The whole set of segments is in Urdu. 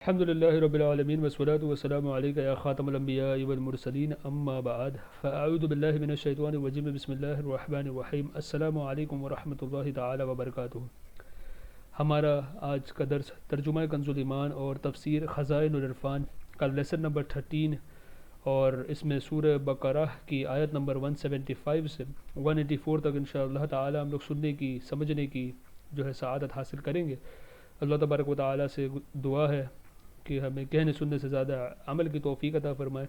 الحمد للہ رب العالمین والصلاة والسلام علیکہ یا خاتم الانبیاء والمرسلین اما بعد فاعوذ باللہ من الشیطان الرجیم بسم اللہ الرحمن الرحیم السلام علیکم ورحمۃ اللہ تعالی وبرکاتہ۔ ہمارا آج کا درس ترجمہ کنز الایمان اور تفسیر خزائن العرفان کا لیسن نمبر 13 اور اس میں سورہ بقرہ کی آیت نمبر 175 سے 184 تک انشاءاللہ تعالی ہم لوگ سننے کی سمجھنے کی سعادت حاصل کریں گے۔ اللہ تبارک و تعالی سے دعا ہے کہ ہمیں کہنے سننے سے زیادہ عمل کی توفیق عطا فرمائے۔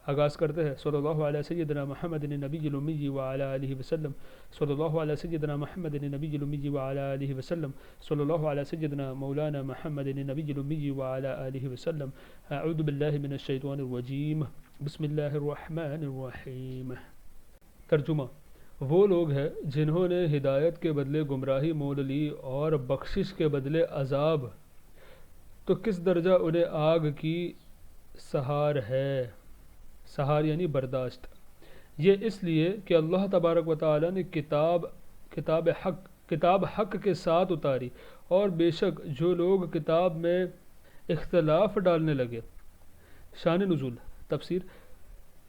آغاز کرتے ہیں صلی اللہ علیہ سیدنا محمد النبی الامی وعلی آلہ وسلم، صلی اللہ علیہ سیدنا محمد النبی الامی وعلی آلہ وسلم، صلی اللہ علیہ سیدنا مولانا محمد النبی الامی وعلی آلہ وسلم۔ اعوذ باللہ من الشیطان الرجیم، بسم اللہ الرحمن الرحیم۔ ترجمہ: وہ لوگ ہیں جنہوں نے ہدایت کے بدلے گمراہی مول لی اور بخشش کے بدلے عذاب، تو کس درجہ انہیں آگ کی سہار ہے۔ سہار یعنی برداشت۔ یہ اس لیے کہ اللہ تبارک و تعالی نے کتاب حق کے ساتھ اتاری، اور بے شک جو لوگ کتاب میں اختلاف ڈالنے لگے۔ شان نزول۔ تفسیر: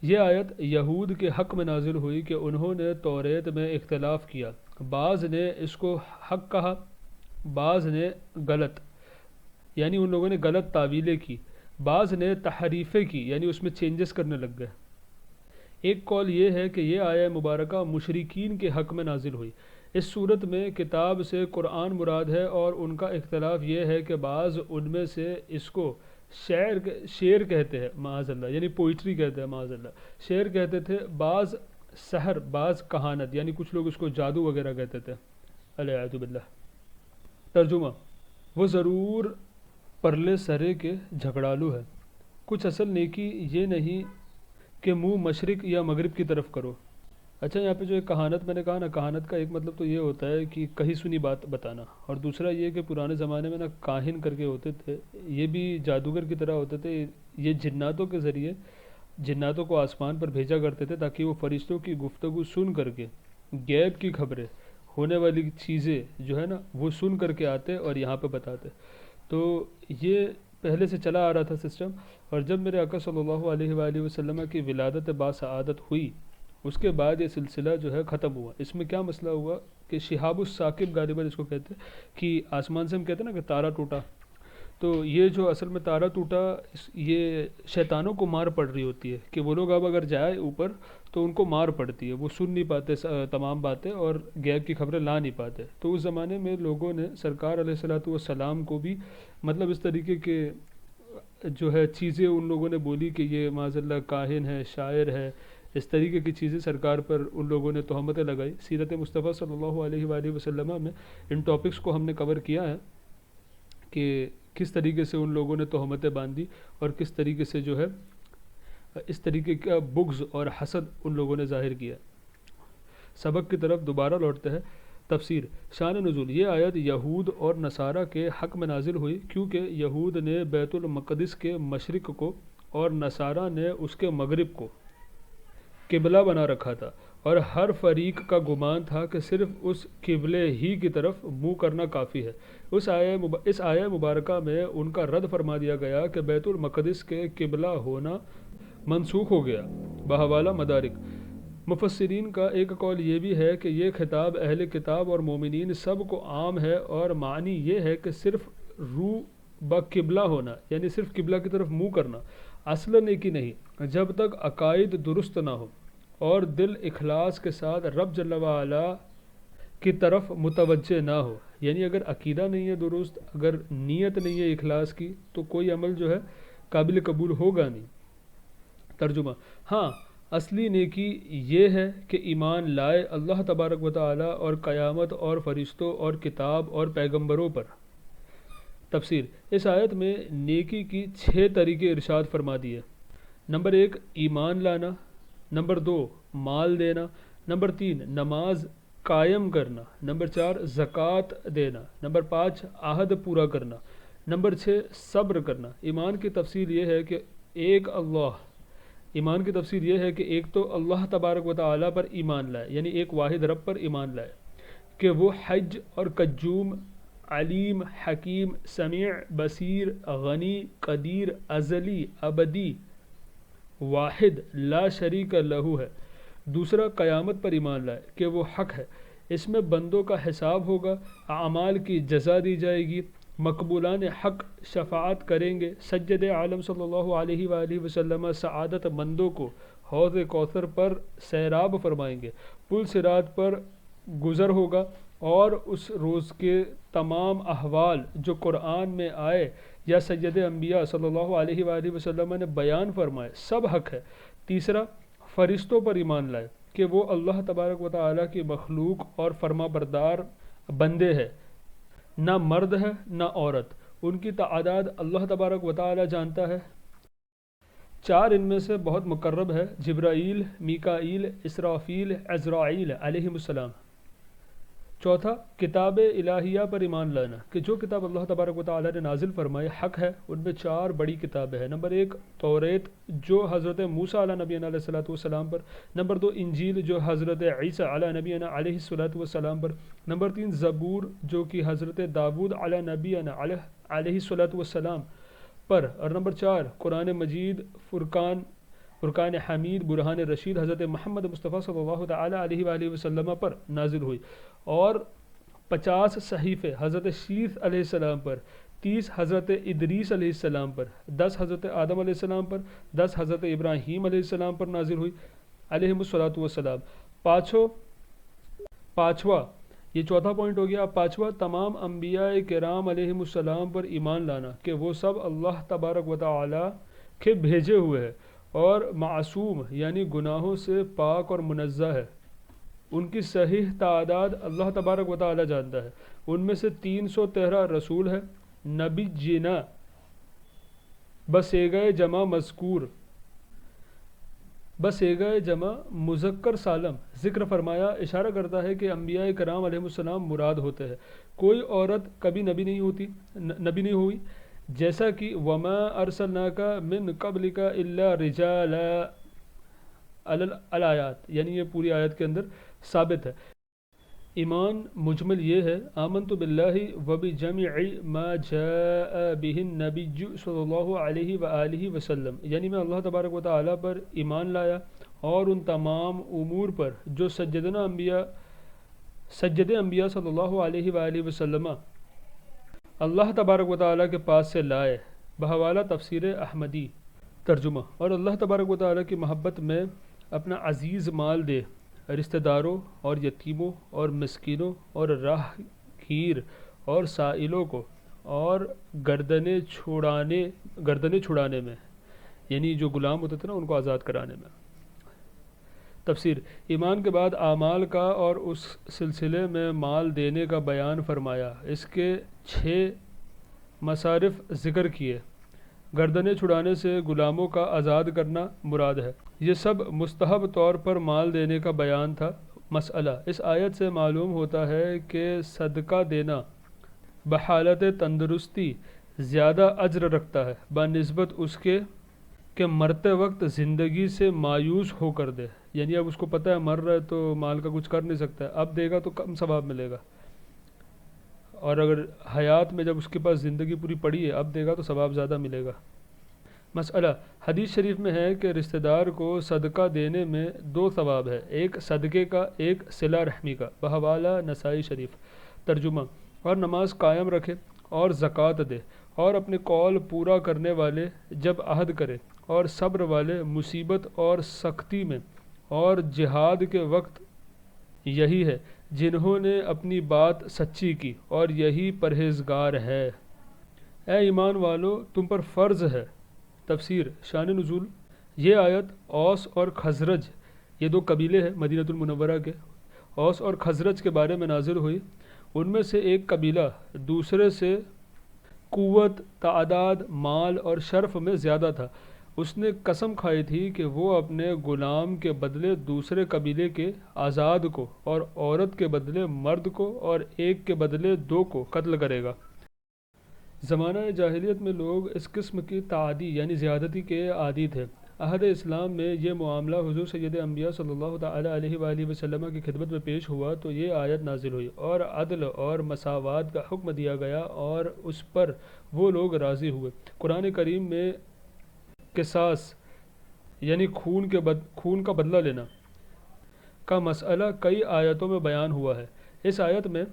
یہ آیت یہود کے حق میں نازل ہوئی کہ انہوں نے توریت میں اختلاف کیا، بعض نے اس کو حق کہا، بعض نے غلط، یعنی ان لوگوں نے غلط تعویلیں کی، بعض نے تحریفیں کی، یعنی اس میں چینجز کرنے لگ گئے۔ ایک قول یہ ہے کہ یہ آیہ مبارکہ مشرکین کے حق میں نازل ہوئی۔ اس صورت میں کتاب سے قرآن مراد ہے، اور ان کا اختلاف یہ ہے کہ بعض ان میں سے اس کو شعر کہتے ہیں معاذ اللہ، یعنی پوئٹری کہتے ہیں معاذ اللہ، شعر کہتے تھے، بعض سحر، بعض کہانت، یعنی کچھ لوگ اس کو جادو وغیرہ کہتے تھے، الیاذ باللہ۔ ترجمہ: وہ ضرور پرلے سرے کے جھگڑالو ہے، کچھ اصل نیکی یہ نہیں کہ منہ مشرق یا مغرب کی طرف کرو۔ اچھا، یہاں پہ جو ایک کہانت میں نے کہا نا، کہانت کا ایک مطلب تو یہ ہوتا ہے کہ کہی سنی بات بتانا، اور دوسرا یہ کہ پرانے زمانے میں نا کاہن کر کے ہوتے تھے، یہ بھی جادوگر کی طرح ہوتے تھے، یہ جناتوں کے ذریعے جناتوں کو آسمان پر بھیجا کرتے تھے تاکہ وہ فرشتوں کی گفتگو سن کر کے غیب کی خبریں، ہونے والی چیزیں جو ہے نا وہ سن کر کے آتے اور یہاں پہ بتاتے۔ تو یہ پہلے سے چلا آ رہا تھا سسٹم، اور جب میرے آقا صلی اللہ علیہ وآلہ وسلم کی ولادت باسعادت ہوئی، اس کے بعد یہ سلسلہ جو ہے ختم ہوا۔ اس میں کیا مسئلہ ہوا کہ شہاب الثاقب غالباً اس کو کہتے ہیں کہ آسمان سے ہم کہتے ہیں نا کہ تارا ٹوٹا، تو یہ جو اصل میں تارا ٹوٹا، یہ شیطانوں کو مار پڑ رہی ہوتی ہے کہ وہ لوگ اب اگر جائے اوپر تو ان کو مار پڑتی ہے، وہ سن نہیں پاتے تمام باتیں اور غیب کی خبریں لا نہیں پاتے۔ تو اس زمانے میں لوگوں نے سرکار علیہ الصلوۃ والسلام کو بھی مطلب اس طریقے کے جو ہے چیزیں ان لوگوں نے بولی کہ یہ معاذ اللہ کاہن ہے، شاعر ہے، اس طریقے کی چیزیں سرکار پر ان لوگوں نے تہمتیں لگائی۔ سیرت مصطفیٰ صلی اللہ علیہ وآلہ وسلم میں ان ٹاپکس کو ہم نے کور کیا ہے کہ کس طریقے سے ان لوگوں نے تہمتیں باندھی اور کس طریقے سے جو ہے اس طریقے کا بغض اور حسد ان لوگوں نے ظاہر کیا۔ سبق کی طرف دوبارہ لوٹتے ہیں۔ تفسیر: شان نزول۔ یہ آیت یہود اور نصارہ کے حق میں نازل ہوئی کیونکہ یہود نے بیت المقدس کے مشرق کو اور نصارہ نے اس کے مغرب کو قبلہ بنا رکھا تھا، اور ہر فریق کا گمان تھا کہ صرف اس قبلے ہی کی طرف منہ کرنا کافی ہے۔ اس آیہ مبارکہ میں ان کا رد فرما دیا گیا کہ بیت المقدس کے قبلہ ہونا منسوخ ہو گیا۔ بحوالہ مدارک، مفسرین کا ایک قول یہ بھی ہے کہ یہ خطاب اہل کتاب اور مومنین سب کو عام ہے، اور معنی یہ ہے کہ صرف رو بقبلہ ہونا، یعنی صرف قبلہ کی طرف منہ کرنا، اصل نیکی نہیں جب تک عقائد درست نہ ہو اور دل اخلاص کے ساتھ رب جل وعلا کی طرف متوجہ نہ ہو۔ یعنی اگر عقیدہ نہیں ہے درست، اگر نیت نہیں ہے اخلاص کی، تو کوئی عمل جو ہے قابل قبول ہوگا نہیں۔ ترجمہ: ہاں، اصلی نیکی یہ ہے کہ ایمان لائے اللہ تبارک و تعالی اور قیامت اور فرشتوں اور کتاب اور پیغمبروں پر۔ تفسیر: اس آیت میں نیکی کی 6 طریقے ارشاد فرما دیے۔ نمبر 1 ایمان لانا، نمبر 2 مال دینا، نمبر 3 نماز قائم کرنا، نمبر 4 زکوٰۃ دینا، نمبر 5 عہد پورا کرنا، نمبر 6 صبر کرنا۔ ایمان کی تفسیر یہ ہے کہ ایک تو اللہ تبارک و تعالیٰ پر ایمان لائے، یعنی ایک واحد رب پر ایمان لائے کہ وہ حج اور قیوم علیم حکیم سمیع بصیر غنی قدیر ازلی ابدی واحد لا شریک لہو ہے۔ دوسرا قیامت پر ایمان لائے کہ وہ حق ہے، اس میں بندوں کا حساب ہوگا، اعمال کی جزا دی جائے گی، مقبولان حق شفاعت کریں گے، سید عالم صلی اللہ علیہ وآلہ وسلم سعادت مندوں کو حوض کوثر پر سیراب فرمائیں گے، پل صراط پر گزر ہوگا، اور اس روز کے تمام احوال جو قرآن میں آئے یا سید انبیاء صلی اللہ علیہ وآلہ وسلم نے بیان فرمائے سب حق ہے۔ تیسرا فرشتوں پر ایمان لائے کہ وہ اللہ تبارک و تعالیٰ کی مخلوق اور فرما بردار بندے ہیں، نہ مرد ہے نہ عورت، ان کی تعداد اللہ تبارک و تعالیٰ جانتا ہے۔ چار ان میں سے بہت مقرب ہے، جبرائیل، میکائیل، اسرافیل، عزرائیل علیہم السلام۔ چوتھا کتاب الہیہ پر ایمان لانا کہ جو کتاب اللہ تبارک و تعالیٰ نے نازل فرمائی حق ہے، ان میں چار بڑی کتابیں ہیں۔ نمبر 1 توریت جو حضرت موسیٰ علیہ نبینا علیہ الصلوۃ والسلام پر، نمبر 2 انجیل جو حضرت عیسیٰ علیہ نبینا علیہ الصلوۃ والسلام پر، نمبر 3 زبور جو کہ حضرت داود علیہ نبینا علیہ الصلوۃ والسلام پر، اور نمبر 4 قرآن مجید فرقان حمید برہان رشید حضرت محمد مصطفیٰ صلی اللہ تعالیٰ علیہ وآلہ وسلم پر نازل ہوئی، اور 50 صحیفے حضرت شیث علیہ السلام پر، 30 حضرت ادریس علیہ السلام پر، 10 حضرت آدم علیہ السلام پر، 10 حضرت ابراہیم علیہ السلام پر نازل ہوئی علیہم الصلوۃ والسلام۔ پانچواں یہ چوتھا پوائنٹ ہو گیا۔ پانچواں تمام انبیاء کرام علیہم السلام پر ایمان لانا کہ وہ سب اللہ تبارک و تعالیٰ کے بھیجے ہوئے ہیں اور معصوم یعنی گناہوں سے پاک اور منزہ ہے، ان کی صحیح تعداد اللہ تبارک و تعالیٰ جانتا ہے، ان میں سے 313 رسول ہے، نبی جینا بس ایگئے جمع مذکور بس ایگئے جمع مذکر سالم ذکر فرمایا، اشارہ کرتا ہے کہ انبیاء کرام علیہ السلام مراد ہوتے ہیں۔ کوئی عورت کبھی نبی نہیں ہوئی، جیسا کہ وما ارسلناک من قبلک الا رجالا الآیات، یعنی یہ پوری آیت کے اندر ثابت ہے۔ ایمان مجمل یہ ہے، آمنت باللہ وبجمیع ما جاء به النبی صلی اللہ علیہ وآلہ وسلم، یعنی میں اللہ تبارک و تعالیٰ پر ایمان لایا اور ان تمام امور پر جو سجد انبیاء صلی اللہ علیہ وآلہ وسلم اللہ تبارک و تعالیٰ کے پاس سے لائے، بحوالہ تفسیر احمدی ترجمہ۔ اور اللہ تبارک و تعالیٰ کی محبت میں اپنا عزیز مال دے رشتہ داروں اور یتیموں اور مسکینوں اور راہ گیر اور سائلوں کو، اور گردنیں چھڑانے میں، یعنی جو غلام ہوتے تھے نا ان کو آزاد کرانے میں۔ تفسیر ایمان کے بعد اعمال کا اور اس سلسلے میں مال دینے کا بیان فرمایا، اس کے 6 مصارف ذکر کیے۔ گردنیں چھڑانے سے غلاموں کا آزاد کرنا مراد ہے، یہ سب مستحب طور پر مال دینے کا بیان تھا۔ مسئلہ اس آیت سے معلوم ہوتا ہے کہ صدقہ دینا بحالت تندرستی زیادہ اجر رکھتا ہے بنسبت اس کے کہ مرتے وقت زندگی سے مایوس ہو کر دے، یعنی اب اس کو پتہ ہے مر رہا ہے تو مال کا کچھ کر نہیں سکتا ہے، اب دے گا تو کم ثواب ملے گا، اور اگر حیات میں جب اس کے پاس زندگی پوری پڑی ہے اب دے گا تو ثواب زیادہ ملے گا۔ مسئلہ حدیث شریف میں ہے کہ رشتہ دار کو صدقہ دینے میں 2 ثواب ہے، ایک صدقے کا، ایک صلہ رحمی کا، بحوالہ نسائی شریف ترجمہ۔ اور نماز قائم رکھے اور زکوٰۃ دے، اور اپنے قول پورا کرنے والے جب عہد کرے، اور صبر والے مصیبت اور سختی میں، اور جہاد کے وقت یہی ہے جنہوں نے اپنی بات سچی کی، اور یہی پرہیزگار ہے۔ اے ایمان والو تم پر فرض ہے۔ تفسیر شان نزول یہ آیت اوس اور خزرج، یہ 2 قبیلے ہیں مدینہ المنورہ کے، اوس اور خزرج کے بارے میں نازل ہوئی۔ ان میں سے ایک قبیلہ دوسرے سے قوت، تعداد، مال اور شرف میں زیادہ تھا، اس نے قسم کھائی تھی کہ وہ اپنے غلام کے بدلے دوسرے قبیلے کے آزاد کو، اور عورت کے بدلے مرد کو، اور ایک کے بدلے 2 کو قتل کرے گا۔ زمانہ جاہلیت میں لوگ اس قسم کی تعدی یعنی زیادتی کے عادی تھے۔ عہد اسلام میں یہ معاملہ حضور سید انبیاء صلی اللہ تعالیٰ علیہ وآلہ وسلم کی خدمت میں پیش ہوا تو یہ آیت نازل ہوئی اور عدل اور مساوات کا حکم دیا گیا اور اس پر وہ لوگ راضی ہوئے۔ قرآن کریم میں قصاص یعنی خون کا بدلہ لینا کا مسئلہ کئی آیتوں میں بیان ہوا ہے۔ اس آیت میں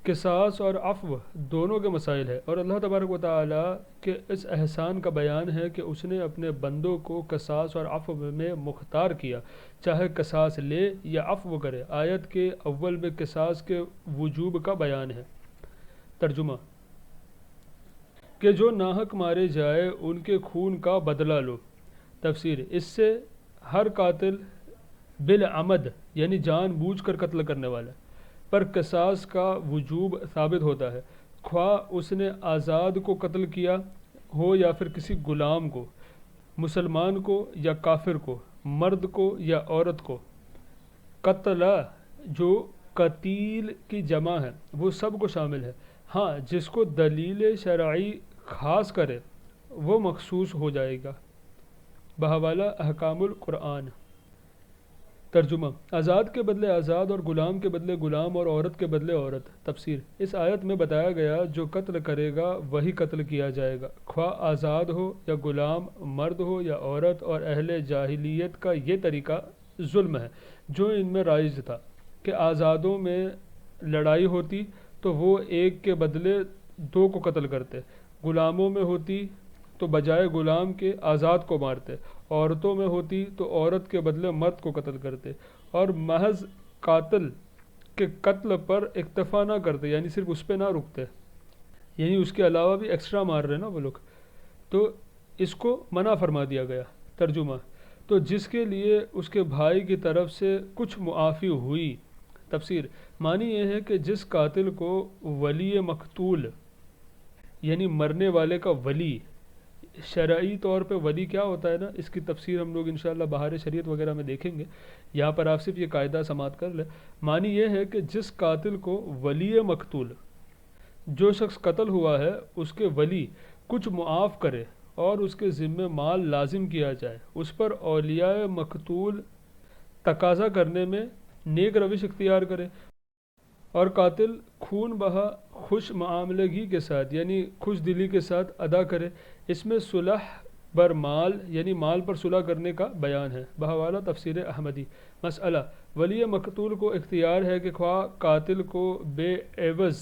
قصاص اور عفو دونوں کے مسائل ہے اور اللہ تبارک و تعالیٰ کے اس احسان کا بیان ہے کہ اس نے اپنے بندوں کو قصاص اور عفو میں مختار کیا، چاہے قصاص لے یا عفو کرے۔ آیت کے اول میں قصاص کے وجوب کا بیان ہے۔ ترجمہ کہ جو ناحق مارے جائے ان کے خون کا بدلہ لو۔ تفسیر اس سے ہر قاتل بالعمد یعنی جان بوجھ کر قتل کرنے والا پر قصاص کا وجوب ثابت ہوتا ہے، خواہ اس نے آزاد کو قتل کیا ہو یا پھر کسی غلام کو، مسلمان کو یا کافر کو، مرد کو یا عورت کو۔ قتل جو قتیل کی جمع ہے وہ سب کو شامل ہے، ہاں جس کو دلیل شرعی خاص کرے وہ مخصوص ہو جائے گا۔ بحوالہ احکام القرآن۔ ترجمہ آزاد کے بدلے آزاد اور غلام کے بدلے غلام اور عورت کے بدلے عورت۔ تفسیر اس آیت میں بتایا گیا جو قتل کرے گا وہی قتل کیا جائے گا، خواہ آزاد ہو یا غلام، مرد ہو یا عورت، اور اہل جاہلیت کا یہ طریقہ ظلم ہے جو ان میں رائج تھا کہ آزادوں میں لڑائی ہوتی تو وہ ایک کے بدلے دو کو قتل کرتے، غلاموں میں ہوتی تو بجائے غلام کے آزاد کو مارتے، عورتوں میں ہوتی تو عورت کے بدلے مرد کو قتل کرتے، اور محض قاتل کے قتل پر اکتفا نہ کرتے یعنی صرف اس پہ نہ رکتے، یعنی اس کے علاوہ بھی ایکسٹرا مار رہے نا وہ لوگ، تو اس کو منع فرما دیا گیا۔ ترجمہ تو جس کے لیے اس کے بھائی کی طرف سے کچھ معافی ہوئی۔ تفسیر معنی یہ ہے کہ جس قاتل کو ولی مقتول یعنی مرنے والے کا ولی، شرعی طور پہ ولی کیا ہوتا ہے نا، اس کی تفسیر ہم لوگ انشاءاللہ بہار شریعت وغیرہ میں دیکھیں گے، یہاں پر آپ صرف یہ قاعدہ سماعت کر لیں۔ معنی یہ ہے کہ جس قاتل کو ولی مقتول، جو شخص قتل ہوا ہے اس کے ولی کچھ معاف کرے اور اس کے ذمہ مال لازم کیا جائے، اس پر اولیاء مقتول تقاضا کرنے میں نیک روش اختیار کرے، اور قاتل خون بہا خوش معاملگی کے ساتھ یعنی خوش دلی کے ساتھ ادا کرے۔ اس میں صلح بر مال یعنی مال پر صلح کرنے کا بیان ہے۔ بحوالہ تفسیر احمدی۔ مسئلہ ولی مقتول کو اختیار ہے کہ خواہ قاتل کو بے عوض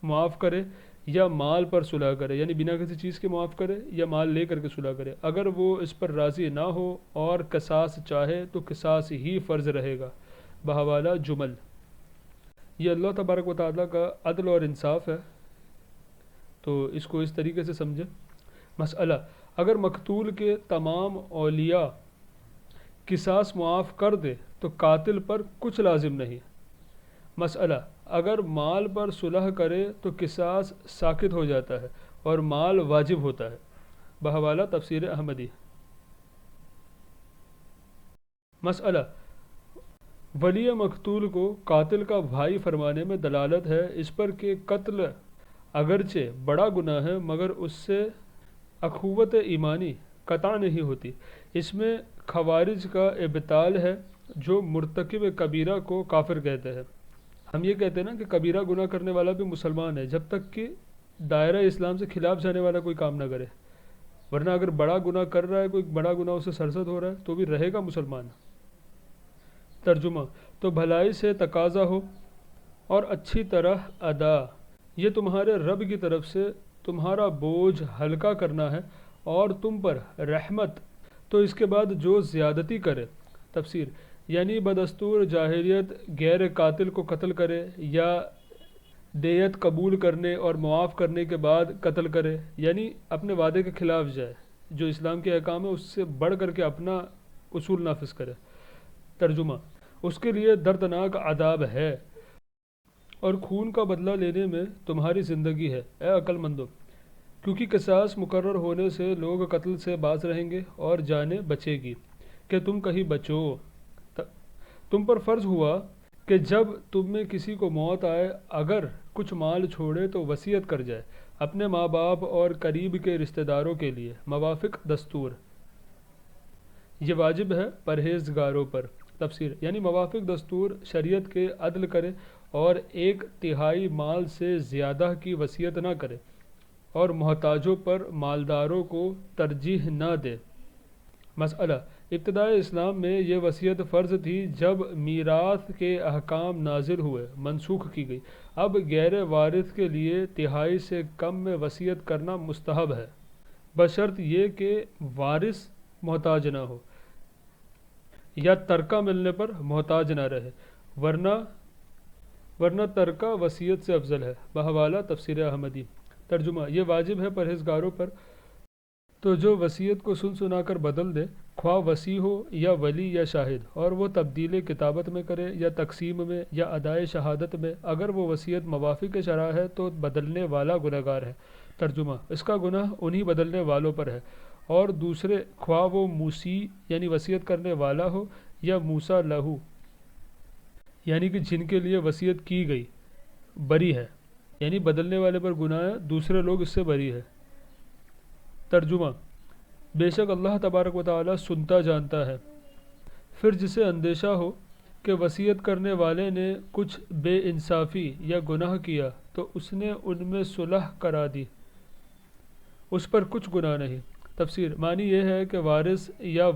معاف کرے یا مال پر صلح کرے، یعنی بنا کسی چیز کے معاف کرے یا مال لے کر کے صلح کرے۔ اگر وہ اس پر راضی نہ ہو اور قصاص چاہے تو قصاص ہی فرض رہے گا۔ بحوالہ جمل۔ یہ اللہ تبارک و تعالیٰ کا عدل اور انصاف ہے، تو اس کو اس طریقے سے سمجھے۔ مسئلہ اگر مقتول کے تمام اولیاء قصاص معاف کر دے تو قاتل پر کچھ لازم نہیں۔ مسئلہ اگر مال پر صلح کرے تو قصاص ساقط ہو جاتا ہے اور مال واجب ہوتا ہے۔ بحوالہ تفسیر احمدی۔ مسئلہ ولی مقتول کو قاتل کا بھائی فرمانے میں دلالت ہے اس پر کہ قتل اگرچہ بڑا گناہ ہے مگر اس سے اخوت ایمانی قطع نہیں ہوتی۔ اس میں خوارج کا ابطال ہے جو مرتکب کبیرہ کو کافر کہتے ہیں۔ ہم یہ کہتے ہیں نا کہ کبیرہ گناہ کرنے والا بھی مسلمان ہے جب تک کہ دائرہ اسلام سے خلاف جانے والا کوئی کام نہ کرے، ورنہ اگر بڑا گناہ کر رہا ہے، کوئی بڑا گناہ اسے سرزد ہو رہا ہے تو بھی رہے گا مسلمان۔ ترجمہ تو بھلائی سے تقاضا ہو اور اچھی طرح ادا، یہ تمہارے رب کی طرف سے تمہارا بوجھ ہلکا کرنا ہے اور تم پر رحمت، تو اس کے بعد جو زیادتی کرے۔ تفسیر یعنی بدستور جاہلیت غیر قاتل کو قتل کرے یا دیت قبول کرنے اور معاف کرنے کے بعد قتل کرے، یعنی اپنے وعدے کے خلاف جائے، جو اسلام کے احکام ہے اس سے بڑھ کر کے اپنا اصول نافذ کرے۔ ترجمہ اس کے لیے دردناک عذاب ہے اور خون کا بدلہ لینے میں تمہاری زندگی ہے اے عقل مندو، کیونکہ قصاص مقرر ہونے سے لوگ قتل سے باز رہیں گے اور جانیں بچے گی کہ تم کہیں بچو۔ تم پر فرض ہوا کہ جب تم میں کسی کو موت آئے اگر کچھ مال چھوڑے تو وصیت کر جائے اپنے ماں باپ اور قریب کے رشتہ داروں کے لیے موافق دستور۔ یہ واجب ہے پرہیزگاروں پر۔ تفسیر یعنی موافق دستور شریعت کے عدل کرے اور 1/3 مال سے زیادہ کی وصیت نہ کرے اور محتاجوں پر مالداروں کو ترجیح نہ دے۔ مسئلہ ابتدائے اسلام میں یہ وصیت فرض تھی، جب میراث کے احکام نازل ہوئے منسوخ کی گئی۔ اب غیر وارث کے لیے 1/3 سے کم میں وصیت کرنا مستحب ہے، بشرط یہ کہ وارث محتاج نہ ہو یا ترکہ ملنے پر محتاج نہ رہے، ورنہ ترکہ وصیت سے افضل ہے۔ بحوالہ تفسیر احمدی۔ ترجمہ یہ واجب ہے پرہیزگاروں پر تو جو وصیت کو سن سنا کر بدل دے، خواہ وصی ہو یا ولی یا شاہد، اور وہ تبدیل کتابت میں کرے یا تقسیم میں یا ادائے شہادت میں، اگر وہ وصیت موافق شرع ہے تو بدلنے والا گنہگار ہے۔ ترجمہ اس کا گناہ انہی بدلنے والوں پر ہے، اور دوسرے خواہ وہ موسی یعنی وصیت کرنے والا ہو یا موسیٰ لہو یعنی کہ جن کے لیے وصیت کی گئی بری ہے، یعنی بدلنے والے پر گناہ ہے، دوسرے لوگ اس سے بری ہے۔ ترجمہ بے شک اللہ تبارک و تعالی سنتا جانتا ہے۔ پھر جسے اندیشہ ہو کہ وصیت کرنے والے نے کچھ بے انصافی یا گناہ کیا تو اس نے ان میں صلح کرا دی، اس پر کچھ گناہ نہیں۔ تفسیر معنی یہ ہے کہ وارث یا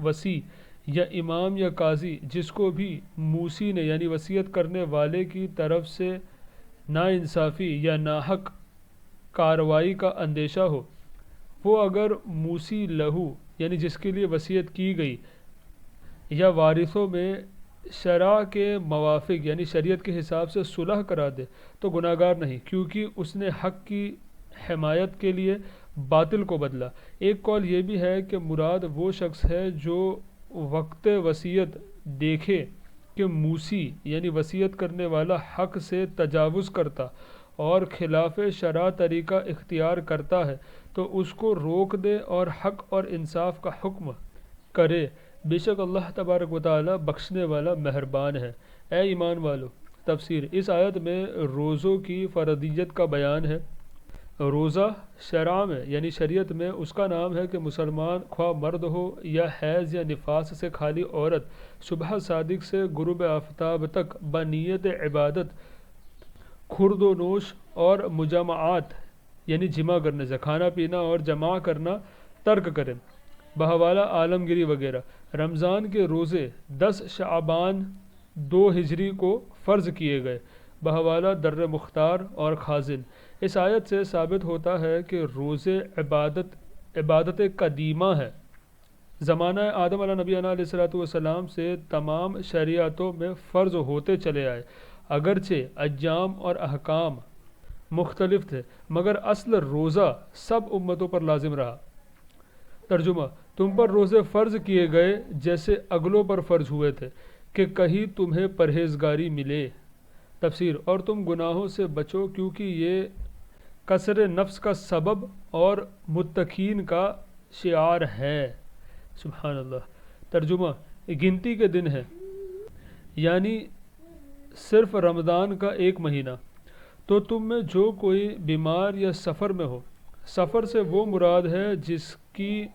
وصی یا امام یا قاضی جس کو بھی موسی نے یعنی وصیت کرنے والے کی طرف سے ناانصافی یا ناحق کارروائی کا اندیشہ ہو، وہ اگر موسی لہو یعنی جس کے لیے وصیت کی گئی یا وارثوں میں شرع کے موافق یعنی شریعت کے حساب سے صلح کرا دے تو گناہگار نہیں، کیونکہ اس نے حق کی حمایت کے لیے باطل کو بدلا۔ ایک قول یہ بھی ہے کہ مراد وہ شخص ہے جو وقت وصیت دیکھے کہ موسی یعنی وصیت کرنے والا حق سے تجاوز کرتا اور خلاف شرع طریقہ اختیار کرتا ہے تو اس کو روک دے اور حق اور انصاف کا حکم کرے۔ بے شک اللہ تبارک و تعالی بخشنے والا مہربان ہے۔ اے ایمان والو، تفسیر اس آیت میں روزوں کی فرضیت کا بیان ہے۔ روزہ شرع میں یعنی شریعت میں اس کا نام ہے کہ مسلمان خواہ مرد ہو یا حیض یا نفاس سے خالی عورت صبح صادق سے غروب آفتاب تک بنیت عبادت خورد و نوش اور مجامعات یعنی جمع کرنے سے کھانا پینا اور جمع کرنا ترک کرے، بحوالہ عالمگیری وغیرہ۔ رمضان کے روزے 10 شعبان 2 ہجری کو فرض کیے گئے، بحوالہ در مختار اور خازن۔ اس آیت سے ثابت ہوتا ہے کہ روزے عبادت قدیمہ ہے، زمانہ آدم علیہ نبی علیہ السلام سے تمام شریعتوں میں فرض ہوتے چلے آئے، اگرچہ ایام اور احکام مختلف تھے، مگر اصل روزہ سب امتوں پر لازم رہا۔ ترجمہ تم پر روزے فرض کیے گئے جیسے اگلوں پر فرض ہوئے تھے کہ کہیں تمہیں پرہیزگاری ملے۔ تفسیر اور تم گناہوں سے بچو کیونکہ یہ کسر نفس کا سبب اور متقین کا شعار ہے۔ سبحان اللہ۔ ترجمہ گنتی کے دن ہے، یعنی صرف رمضان کا 1 مہینہ۔ تو تم میں جو کوئی بیمار یا سفر میں ہو، سفر سے وہ مراد ہے جس کی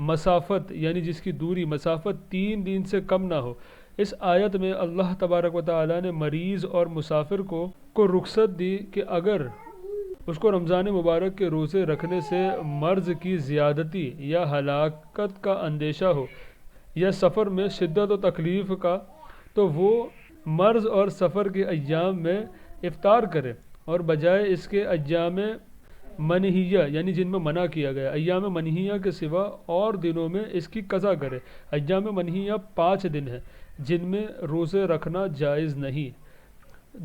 مسافت یعنی جس کی دوری مسافت 3 دن سے کم نہ ہو۔ اس آیت میں اللہ تبارک و تعالی نے مریض اور مسافر کو رخصت دی کہ اگر اس کو رمضان مبارک کے روزے رکھنے سے مرض کی زیادتی یا ہلاکت کا اندیشہ ہو یا سفر میں شدت و تکلیف کا، تو وہ مرض اور سفر کے ایام میں افطار کرے اور بجائے اس کے ایام منہیہ یعنی جن میں منع کیا گیا ایام منہیہ کے سوا اور دنوں میں اس کی قضا کرے۔ ایام منہیہ 5 دن ہیں جن میں روزے رکھنا جائز نہیں۔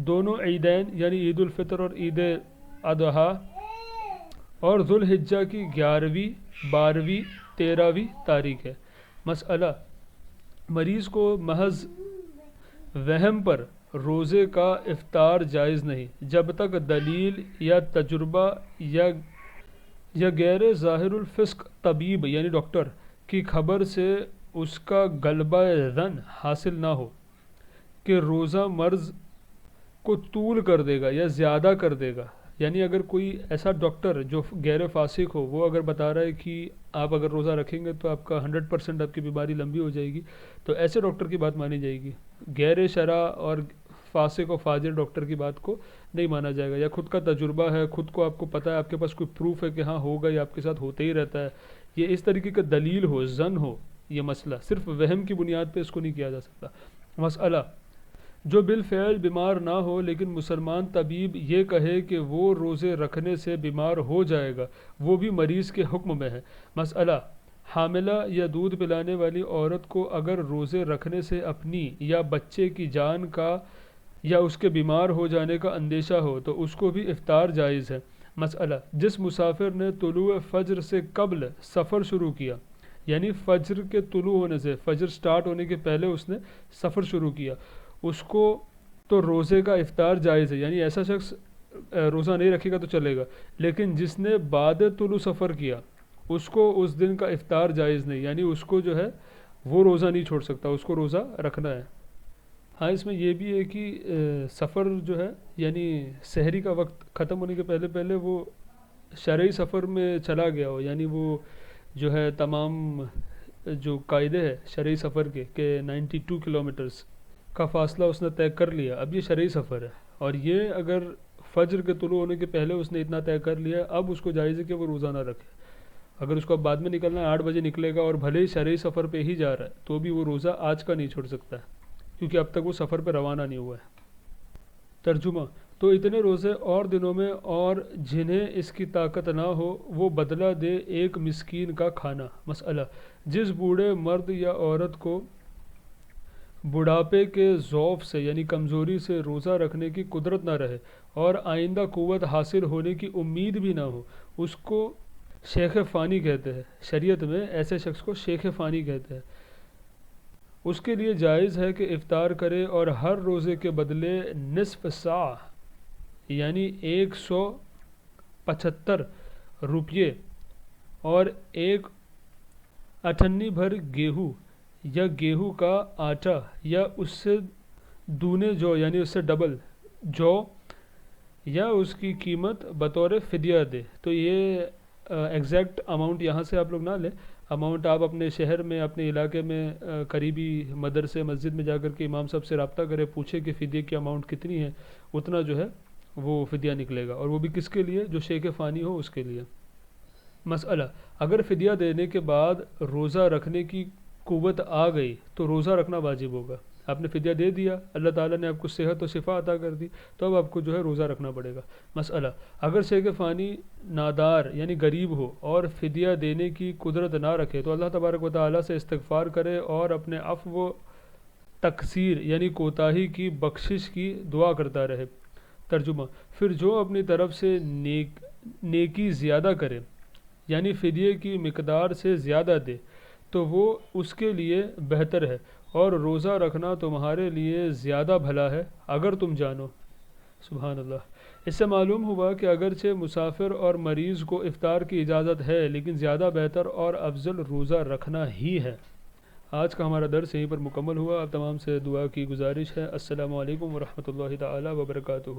دونوں عیدین یعنی عید الفطر اور عید الاضحیٰ اور ذوالحجہ کی 11ویں 12ویں 13ویں تاریخ ہے۔ مسئلہ مریض کو محض وہم پر روزے کا افطار جائز نہیں جب تک دلیل یا تجربہ یا غیر ظاہر الفسق طبیب یعنی ڈاکٹر کی خبر سے اس کا غلبہ ظن حاصل نہ ہو کہ روزہ مرض کو طول کر دے گا یا زیادہ کر دے گا یعنی اگر کوئی ایسا ڈاکٹر جو غیر فاسق ہو وہ اگر بتا رہا ہے کہ آپ اگر روزہ رکھیں گے تو آپ کا 100% آپ کی بیماری لمبی ہو جائے گی، تو ایسے ڈاکٹر کی بات مانی جائے گی، غیر شرع اور فاسق و فاجر ڈاکٹر کی بات کو نہیں مانا جائے گا۔ یا خود کا تجربہ ہے، خود کو آپ کو پتہ ہے، آپ کے پاس کوئی پروف ہے کہ ہاں ہوگا، یہ آپ کے ساتھ ہوتے ہی رہتا ہے، یہ اس طریقے کا دلیل ہو، زن ہو، یہ مسئلہ صرف وہم کی بنیاد پہ اس کو نہیں کیا جا سکتا۔ مسئلہ جو بالفعل بیمار نہ ہو لیکن مسلمان طبیب یہ کہے کہ وہ روزے رکھنے سے بیمار ہو جائے گا، وہ بھی مریض کے حکم میں ہے۔ مسئلہ حاملہ یا دودھ پلانے والی عورت کو اگر روزے رکھنے سے اپنی یا بچے کی جان کا یا اس کے بیمار ہو جانے کا اندیشہ ہو تو اس کو بھی افطار جائز ہے۔ مسئلہ جس مسافر نے طلوع فجر سے قبل سفر شروع کیا، یعنی فجر کے طلوع ہونے سے، فجر سٹارٹ ہونے کے پہلے اس نے سفر شروع کیا، اس کو تو روزے کا افطار جائز ہے، یعنی ایسا شخص روزہ نہیں رکھے گا تو چلے گا، لیکن جس نے بعد طلوع سفر کیا اس کو اس دن کا افطار جائز نہیں، یعنی اس کو جو ہے وہ روزہ نہیں چھوڑ سکتا، اس کو روزہ رکھنا ہے۔ ہاں اس میں یہ بھی ہے کہ سفر جو ہے یعنی سحری کا وقت ختم ہونے کے پہلے پہلے وہ شرعی سفر میں چلا گیا ہو، یعنی وہ جو ہے تمام جو قاعدے ہے شرعی سفر کے کہ 92 کلومیٹرز کا فاصلہ اس نے طے کر لیا، اب یہ شرعی سفر ہے، اور یہ اگر فجر کے طلوع ہونے کے پہلے اس نے اتنا طے کر لیا، اب اس کو جائز ہے کہ وہ روزہ نہ رکھے۔ اگر اس کو اب بعد میں نکلنا ہے، 8 بجے نکلے گا اور بھلے ہی شرعی سفر پہ ہی جا رہا ہے تو بھی وہ روزہ آج کا نہیں چھوڑ سکتا ہے، کیونکہ اب تک وہ سفر پہ روانہ نہیں ہوا ہے۔ ترجمہ تو اتنے روزے اور دنوں میں اور جنہیں اس کی طاقت نہ ہو وہ بدلہ دے ایک مسکین کا کھانا۔ مسئلہ جس بوڑھے مرد یا عورت کو بڑھاپے کے ضعف سے یعنی کمزوری سے روزہ رکھنے کی قدرت نہ رہے اور آئندہ قوت حاصل ہونے کی امید بھی نہ ہو، اس کو شیخ فانی کہتے ہیں، شریعت میں ایسے شخص کو شیخ فانی کہتے ہیں۔ اس کے لیے جائز ہے کہ افطار کرے اور ہر روزے کے بدلے نصف ساع یعنی 175 روپیے اور ایک اٹھنی بھر گیہوں یا گیہوں کا آٹا یا اس سے دونے جو یعنی اس سے ڈبل جو یا اس کی قیمت بطور فدیہ دے۔ تو یہ ایگزیکٹ اماؤنٹ یہاں سے آپ لوگ نہ لیں، اماؤنٹ آپ اپنے شہر میں اپنے علاقے میں قریبی مدرسے مسجد میں جا کر کے امام صاحب سے رابطہ کرے، پوچھے کہ فدیہ کی اماؤنٹ کتنی ہے، اتنا جو ہے وہ فدیہ نکلے گا، اور وہ بھی کس کے لیے؟ جو شیخ فانی ہو اس کے لیے۔ مسئلہ اگر فدیہ دینے کے بعد روزہ رکھنے کی قوت آ گئی تو روزہ رکھنا واجب ہوگا۔ آپ نے فدیہ دے دیا، اللہ تعالیٰ نے آپ کو صحت و شفا عطا کر دی، تو اب آپ کو جو ہے روزہ رکھنا پڑے گا۔ مسئلہ اگر شیخ فانی نادار یعنی غریب ہو اور فدیہ دینے کی قدرت نہ رکھے تو اللہ تبارک و تعالیٰ سے استغفار کرے اور اپنے عفو و تقصیر یعنی کوتاہی کی بخشش کی دعا کرتا رہے۔ ترجمہ پھر جو اپنی طرف سے نیکی زیادہ کرے یعنی فدیے کی مقدار سے زیادہ دے تو وہ اس کے لیے بہتر ہے، اور روزہ رکھنا تمہارے لیے زیادہ بھلا ہے اگر تم جانو۔ سبحان اللہ۔ اس سے معلوم ہوا کہ اگرچہ مسافر اور مریض کو افطار کی اجازت ہے لیکن زیادہ بہتر اور افضل روزہ رکھنا ہی ہے۔ آج کا ہمارا درس یہیں پر مکمل ہوا۔ آپ تمام سے دعا کی گزارش ہے۔ السلام علیکم ورحمۃ اللہ تعالی وبرکاتہ۔